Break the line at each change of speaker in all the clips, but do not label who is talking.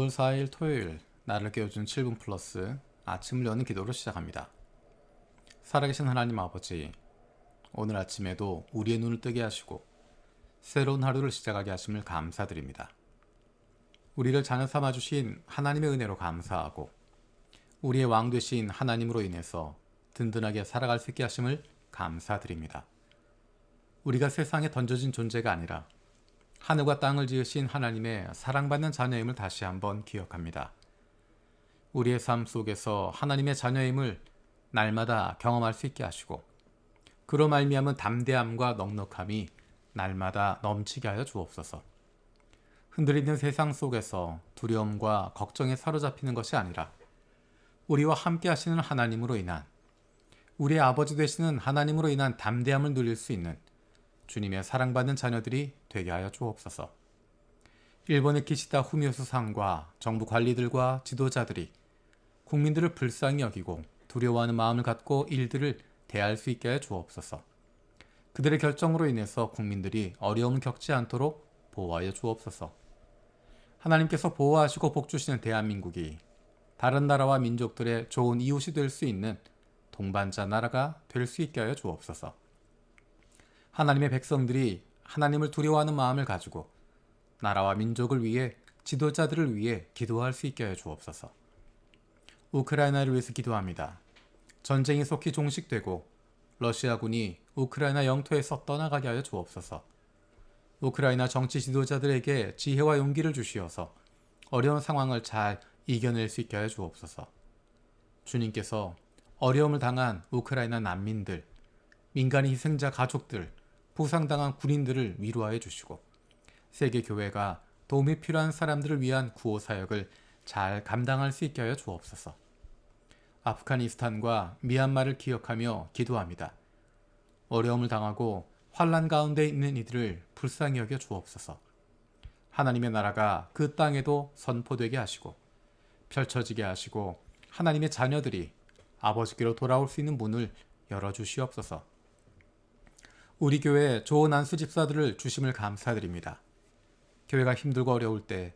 3월 4일 토요일 나를 깨워준 7분 플러스 아침을 여는 기도로 시작합니다. 살아계신 하나님 아버지, 오늘 아침에도 우리의 눈을 뜨게 하시고 새로운 하루를 시작하게 하심을 감사드립니다. 우리를 자녀 삼아주신 하나님의 은혜로 감사하고 우리의 왕 되신 하나님으로 인해서 든든하게 살아갈 수 있게 하심을 감사드립니다. 우리가 세상에 던져진 존재가 아니라 하늘과 땅을 지으신 하나님의 사랑받는 자녀임을 다시 한번 기억합니다. 우리의 삶 속에서 하나님의 자녀임을 날마다 경험할 수 있게 하시고 그로 말미암은 담대함과 넉넉함이 날마다 넘치게 하여 주옵소서. 흔들리는 세상 속에서 두려움과 걱정에 사로잡히는 것이 아니라 우리와 함께 하시는 하나님으로 인한, 우리의 아버지 되시는 하나님으로 인한 담대함을 누릴 수 있는 주님의 사랑받는 자녀들이 되게 하여 주옵소서. 일본의 기시다 후미오스 상과 정부 관리들과 지도자들이 국민들을 불쌍히 여기고 두려워하는 마음을 갖고 일들을 대할 수 있게 하여 주옵소서. 그들의 결정으로 인해서 국민들이 어려움을 겪지 않도록 보호하여 주옵소서. 하나님께서 보호하시고 복주시는 대한민국이 다른 나라와 민족들의 좋은 이웃이 될 수 있는 동반자 나라가 될 수 있게 하여 주옵소서. 하나님의 백성들이 하나님을 두려워하는 마음을 가지고 나라와 민족을 위해, 지도자들을 위해 기도할 수 있게 하여 주옵소서. 우크라이나를 위해서 기도합니다. 전쟁이 속히 종식되고 러시아군이 우크라이나 영토에서 떠나가게 하여 주옵소서. 우크라이나 정치 지도자들에게 지혜와 용기를 주시어서 어려운 상황을 잘 이겨낼 수 있게 하여 주옵소서. 주님께서 어려움을 당한 우크라이나 난민들, 민간인 희생자 가족들, 부상당한 군인들을 위로하여 주시고 세계 교회가 도움이 필요한 사람들을 위한 구호 사역을 잘 감당할 수 있게 하여 주옵소서. 아프가니스탄과 미얀마를 기억하며 기도합니다. 어려움을 당하고 환난 가운데 있는 이들을 불쌍히 여겨 주옵소서. 하나님의 나라가 그 땅에도 선포되게 하시고 펼쳐지게 하시고 하나님의 자녀들이 아버지께로 돌아올 수 있는 문을 열어주시옵소서. 우리 교회에 좋은 안수 집사들을 주심을 감사드립니다. 교회가 힘들고 어려울 때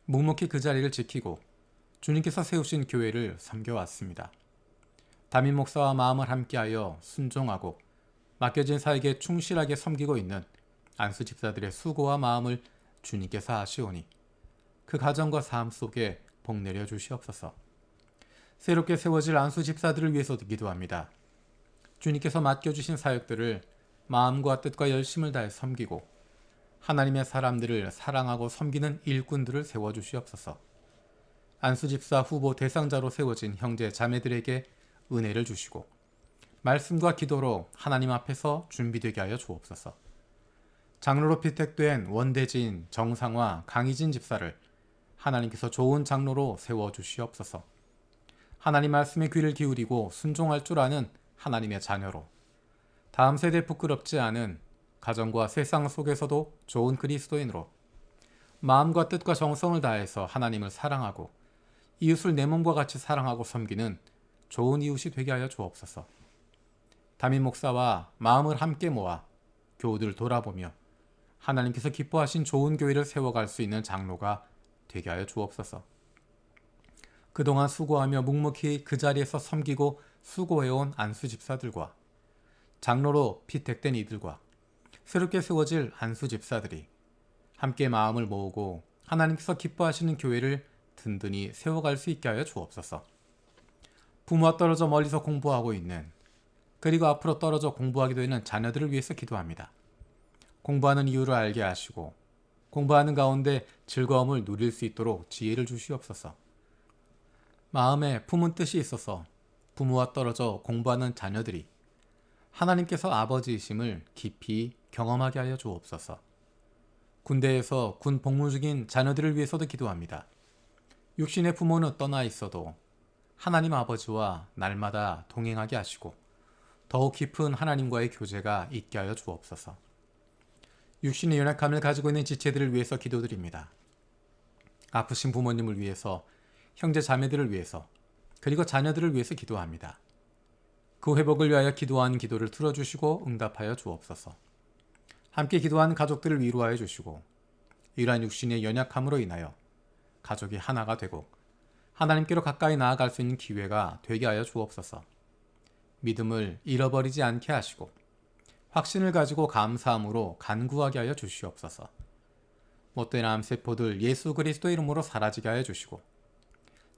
묵묵히 그 자리를 지키고 주님께서 세우신 교회를 섬겨왔습니다. 담임 목사와 마음을 함께하여 순종하고 맡겨진 사역에 충실하게 섬기고 있는 안수 집사들의 수고와 마음을 주님께서 아시오니 그 가정과 삶 속에 복 내려 주시옵소서. 새롭게 세워질 안수 집사들을 위해서도 기도합니다. 주님께서 맡겨주신 사역들을 마음과 뜻과 열심을 다해 섬기고 하나님의 사람들을 사랑하고 섬기는 일꾼들을 세워주시옵소서. 안수집사 후보 대상자로 세워진 형제 자매들에게 은혜를 주시고 말씀과 기도로 하나님 앞에서 준비되게 하여 주옵소서. 장로로 피택된 원대진, 정상화, 강희진 집사를 하나님께서 좋은 장로로 세워주시옵소서. 하나님 말씀에 귀를 기울이고 순종할 줄 아는 하나님의 자녀로 다음 세대에 부끄럽지 않은 가정과 세상 속에서도 좋은 그리스도인으로 마음과 뜻과 정성을 다해서 하나님을 사랑하고 이웃을 내 몸과 같이 사랑하고 섬기는 좋은 이웃이 되게 하여 주옵소서. 담임 목사와 마음을 함께 모아 교우들을 돌아보며 하나님께서 기뻐하신 좋은 교회를 세워갈 수 있는 장로가 되게 하여 주옵소서. 그동안 수고하며 묵묵히 그 자리에서 섬기고 수고해온 안수 집사들과 장로로 피택된 이들과 새롭게 세워질 안수 집사들이 함께 마음을 모으고 하나님께서 기뻐하시는 교회를 든든히 세워갈 수 있게 하여 주옵소서. 부모와 떨어져 멀리서 공부하고 있는, 그리고 앞으로 떨어져 공부하게 되는 자녀들을 위해서 기도합니다. 공부하는 이유를 알게 하시고 공부하는 가운데 즐거움을 누릴 수 있도록 지혜를 주시옵소서. 마음에 품은 뜻이 있어서 부모와 떨어져 공부하는 자녀들이 하나님께서 아버지이심을 깊이 경험하게 하여 주옵소서. 군대에서 군 복무 중인 자녀들을 위해서도 기도합니다. 육신의 부모는 떠나 있어도 하나님 아버지와 날마다 동행하게 하시고 더욱 깊은 하나님과의 교제가 있게 하여 주옵소서. 육신의 연약함을 가지고 있는 지체들을 위해서 기도드립니다. 아프신 부모님을 위해서, 형제 자매들을 위해서, 그리고 자녀들을 위해서 기도합니다. 그 회복을 위하여 기도하는 기도를 들어주시고 응답하여 주옵소서. 함께 기도하는 가족들을 위로하여 주시고 이러한 육신의 연약함으로 인하여 가족이 하나가 되고 하나님께로 가까이 나아갈 수 있는 기회가 되게 하여 주옵소서. 믿음을 잃어버리지 않게 하시고 확신을 가지고 감사함으로 간구하게 하여 주시옵소서. 못된 암세포들 예수 그리스도 이름으로 사라지게 하여 주시고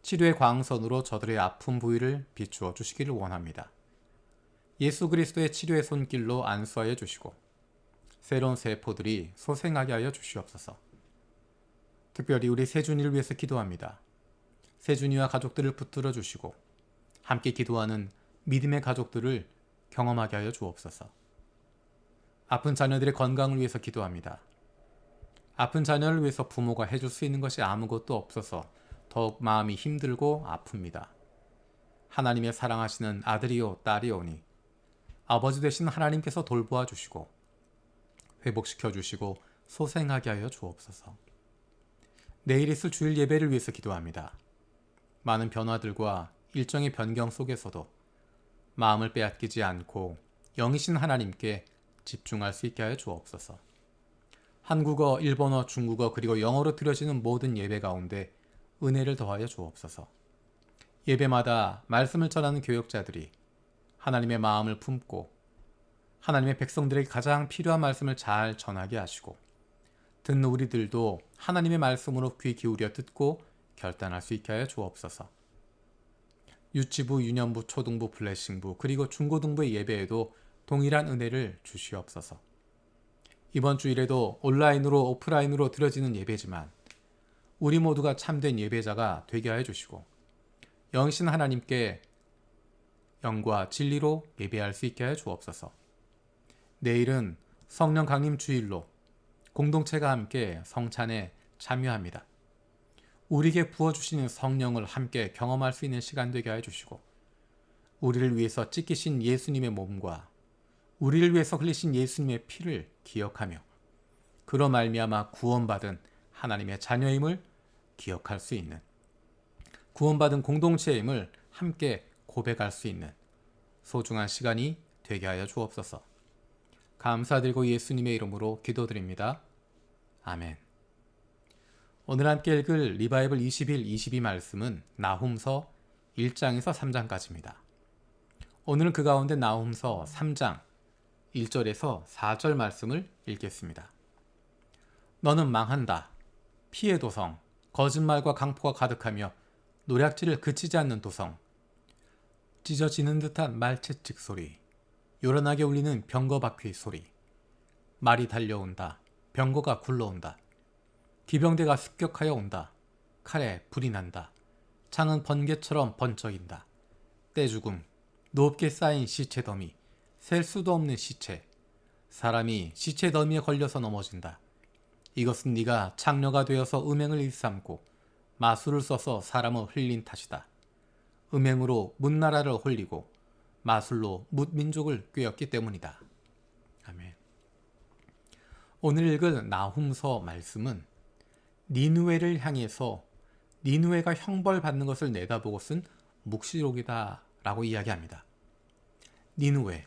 치료의 광선으로 저들의 아픈 부위를 비추어 주시기를 원합니다. 예수 그리스도의 치료의 손길로 안수하여 주시고 새로운 세포들이 소생하게 하여 주시옵소서. 특별히 우리 세준이를 위해서 기도합니다. 세준이와 가족들을 붙들어 주시고 함께 기도하는 믿음의 가족들을 경험하게 하여 주옵소서. 아픈 자녀들의 건강을 위해서 기도합니다. 아픈 자녀를 위해서 부모가 해줄 수 있는 것이 아무것도 없어서 더욱 마음이 힘들고 아픕니다. 하나님의 사랑하시는 아들이요 딸이오니 아버지 되신 하나님께서 돌보아 주시고 회복시켜 주시고 소생하게 하여 주옵소서. 내일 있을 주일 예배를 위해서 기도합니다. 많은 변화들과 일정의 변경 속에서도 마음을 빼앗기지 않고 영이신 하나님께 집중할 수 있게 하여 주옵소서. 한국어, 일본어, 중국어 그리고 영어로 드려지는 모든 예배 가운데 은혜를 더하여 주옵소서. 예배마다 말씀을 전하는 교역자들이 하나님의 마음을 품고 하나님의 백성들에게 가장 필요한 말씀을 잘 전하게 하시고 듣는 우리들도 하나님의 말씀으로 귀 기울여 듣고 결단할 수 있게 하여 주옵소서. 유치부, 유년부, 초등부, 블레싱부 그리고 중고등부의 예배에도 동일한 은혜를 주시옵소서. 이번 주일에도 온라인으로 오프라인으로 드려지는 예배지만 우리 모두가 참된 예배자가 되게 하여 주시고 영신 하나님께 영과 진리로 예배할 수 있게 하여 주옵소서. 내일은 성령 강림 주일로 공동체가 함께 성찬에 참여합니다. 우리에게 부어주시는 성령을 함께 경험할 수 있는 시간 되게 하여 주시고 우리를 위해서 찢기신 예수님의 몸과 우리를 위해서 흘리신 예수님의 피를 기억하며 그로 말미암아 구원받은 하나님의 자녀임을 기억할 수 있는 구원받은 공동체임을 함께 고백할 수 있는 소중한 시간이 되게 하여 주옵소서. 감사드리고 예수님의 이름으로 기도드립니다. 아멘. 오늘 함께 읽을 리바이블 21, 22 말씀은 나훔서 1장에서 3장까지입니다. 오늘은 그 가운데 나훔서 3장 1절에서 4절 말씀을 읽겠습니다. 너는 망한다. 피해 도성, 거짓말과 강포가 가득하며 노략질을 그치지 않는 도성, 찢어지는 듯한 말채찍 소리, 요란하게 울리는 병거 바퀴 소리, 말이 달려온다. 병거가 굴러온다. 기병대가 습격하여 온다. 칼에 불이 난다. 창은 번개처럼 번쩍인다. 떼죽음, 높게 쌓인 시체 더미, 셀 수도 없는 시체, 사람이 시체 더미에 걸려서 넘어진다. 이것은 네가 창녀가 되어서 음행을 일삼고 마술을 써서 사람을 흘린 탓이다. 음행으로 뭇나라를 홀리고 마술로 뭇민족을 꿰었기 때문이다. 아멘. 오늘 읽은 나훔서 말씀은 니느웨를 향해서 니느웨가 형벌받는 것을 내다보고 쓴 묵시록이다 라고 이야기합니다. 니느웨,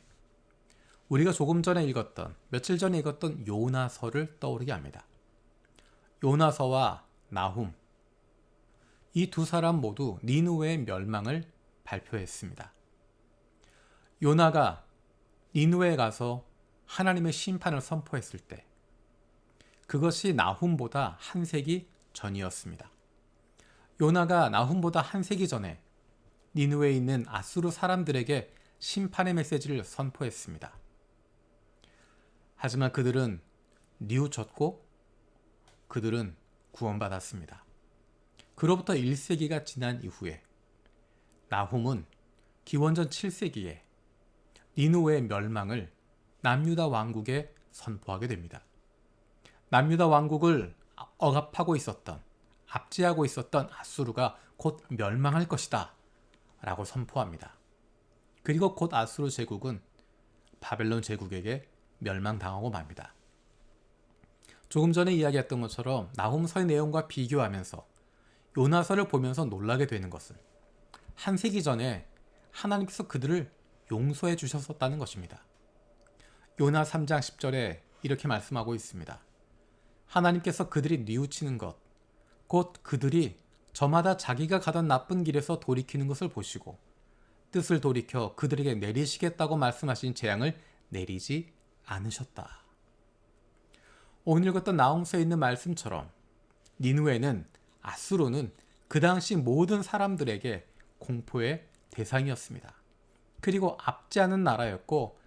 우리가 조금 전에 읽었던 며칠 전에 읽었던 요나서를 떠오르게 합니다. 요나서와 나훔, 이 두 사람 모두 니느웨의 멸망을 발표했습니다. 요나가 니느웨에 가서 하나님의 심판을 선포했을 때 그것이 나훔보다 한 세기 전이었습니다. 요나가 나훔보다 한 세기 전에 니느웨에 있는 아수르 사람들에게 심판의 메시지를 선포했습니다. 하지만 그들은 뉘우쳤고 그들은 구원받았습니다. 그로부터 1세기가 지난 이후에 나훔은 기원전 7세기에 니느웨의 멸망을 남유다 왕국에 선포하게 됩니다. 남유다 왕국을 억압하고 있었던, 압제하고 있었던 아수르가 곧 멸망할 것이다 라고 선포합니다. 그리고 곧 아수르 제국은 바벨론 제국에게 멸망당하고 맙니다. 조금 전에 이야기했던 것처럼 나훔서의 내용과 비교하면서 요나서를 보면서 놀라게 되는 것은 한 세기 전에 하나님께서 그들을 용서해 주셨었다는 것입니다. 요나 3장 10절에 이렇게 말씀하고 있습니다. 하나님께서 그들이 뉘우치는 것, 곧 그들이 저마다 자기가 가던 나쁜 길에서 돌이키는 것을 보시고 뜻을 돌이켜 그들에게 내리시겠다고 말씀하신 재앙을 내리지 않으셨다. 오늘 읽었던 나홈서에 있는 말씀처럼 니느웨는 아수르는 그 당시 모든 사람들에게 공포의 대상이었습니다. 그리고 앞지 않은 나라였고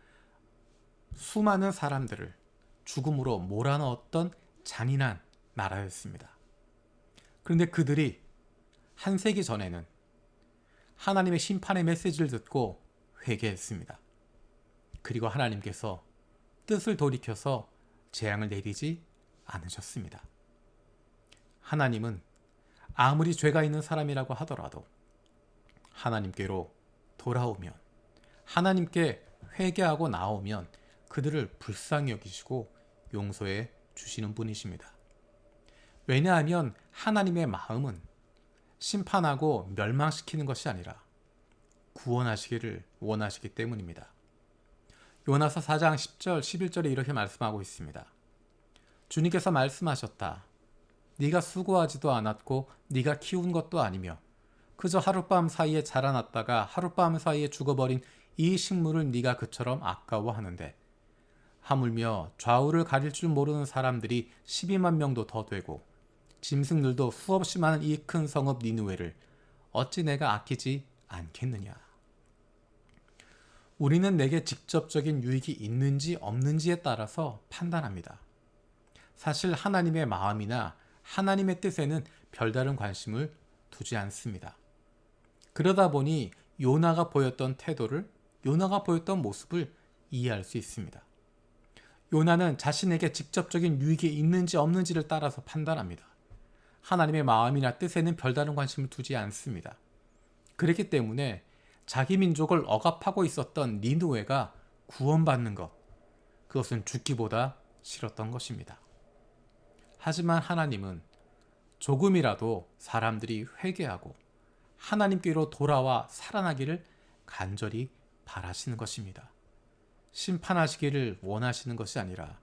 수많은 사람들을 죽음으로 몰아넣었던 잔인한 나라였습니다. 그런데 그들이 한 세기 전에는 하나님의 심판의 메시지를 듣고 회개했습니다. 그리고 하나님께서 뜻을 돌이켜서 재앙을 내리지 않으셨습니다. 하나님은 아무리 죄가 있는 사람이라고 하더라도 하나님께로 돌아오면, 하나님께 회개하고 나오면 그들을 불쌍히 여기시고 용서해 주시는 분이십니다. 왜냐하면 하나님의 마음은 심판하고 멸망시키는 것이 아니라 구원하시기를 원하시기 때문입니다. 요나서 4장 10절, 11절에 이렇게 말씀하고 있습니다. 주님께서 말씀하셨다. 네가 수고하지도 않았고 네가 키운 것도 아니며 그저 하룻밤 사이에 자라났다가 하룻밤 사이에 죽어버린 이 식물을 네가 그처럼 아까워하는데 하물며 좌우를 가릴 줄 모르는 사람들이 12만 명도 더 되고 짐승들도 수없이 많은 이 큰 성읍 니느웨를 어찌 내가 아끼지 않겠느냐. 우리는 내게 직접적인 유익이 있는지 없는지에 따라서 판단합니다. 사실 하나님의 마음이나 하나님의 뜻에는 별다른 관심을 두지 않습니다. 그러다 보니 요나가 보였던 태도를, 요나가 보였던 모습을 이해할 수 있습니다. 요나는 자신에게 직접적인 유익이 있는지 없는지를 따라서 판단합니다. 하나님의 마음이나 뜻에는 별다른 관심을 두지 않습니다. 그렇기 때문에 자기 민족을 억압하고 있었던 니느웨가 구원받는 것, 그것은 죽기보다 싫었던 것입니다. 하지만 하나님은 조금이라도 사람들이 회개하고 하나님께로 돌아와 살아나기를 간절히 바라시는 것입니다. 심판하시기를 원하시는 것이 아니라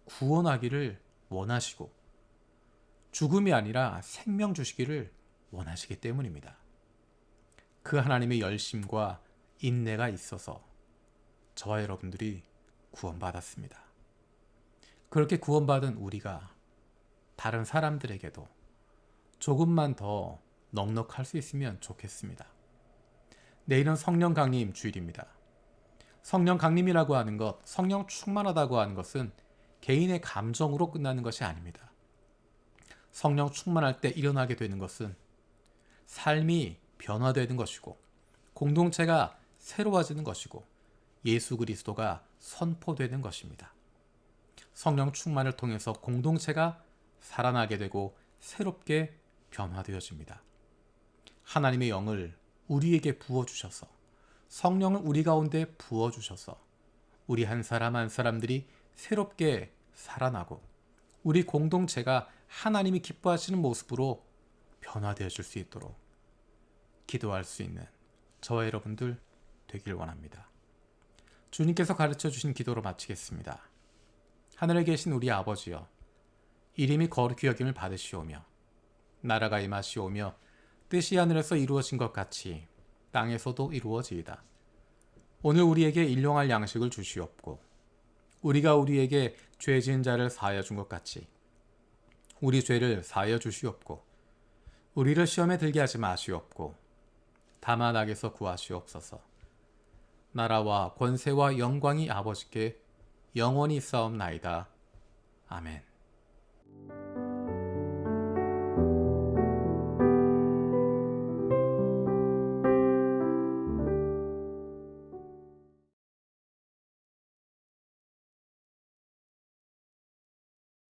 구원하기를 원하시고 죽음이 아니라 생명 주시기를 원하시기 때문입니다. 그 하나님의 열심과 인내가 있어서 저와 여러분들이 구원받았습니다. 그렇게 구원받은 우리가 다른 사람들에게도 조금만 더 넉넉할 수 있으면 좋겠습니다. 내일은 성령 강림 주일입니다. 성령 강림이라고 하는 것, 성령 충만하다고 하는 것은 개인의 감정으로 끝나는 것이 아닙니다. 성령 충만할 때 일어나게 되는 것은 삶이 변화되는 것이고 공동체가 새로워지는 것이고 예수 그리스도가 선포되는 것입니다. 성령 충만을 통해서 공동체가 살아나게 되고 새롭게 변화되어집니다. 하나님의 영을 우리에게 부어주셔서 성령을 우리 가운데 부어주셔서 우리 한 사람 한 사람들이 새롭게 살아나고 우리 공동체가 하나님이 기뻐하시는 모습으로 변화되어질 수 있도록 기도할 수 있는 저와 여러분들 되길 원합니다. 주님께서 가르쳐 주신 기도로 마치겠습니다. 하늘에 계신 우리 아버지여, 이름이 거룩히 여김을 받으시오며 나라가 임하시오며 뜻이 하늘에서 이루어진 것 같이 땅에서도 이루어지이다. 오늘 우리에게 일용할 양식을 주시옵고 우리가 우리에게 죄 지은 자를 사하여 준 것 같이 우리 죄를 사하여 주시옵고 우리를 시험에 들게 하지 마시옵고 다만 악에서 구하시옵소서. 나라와 권세와 영광이 아버지께 영원히 있사옵나이다. 아멘.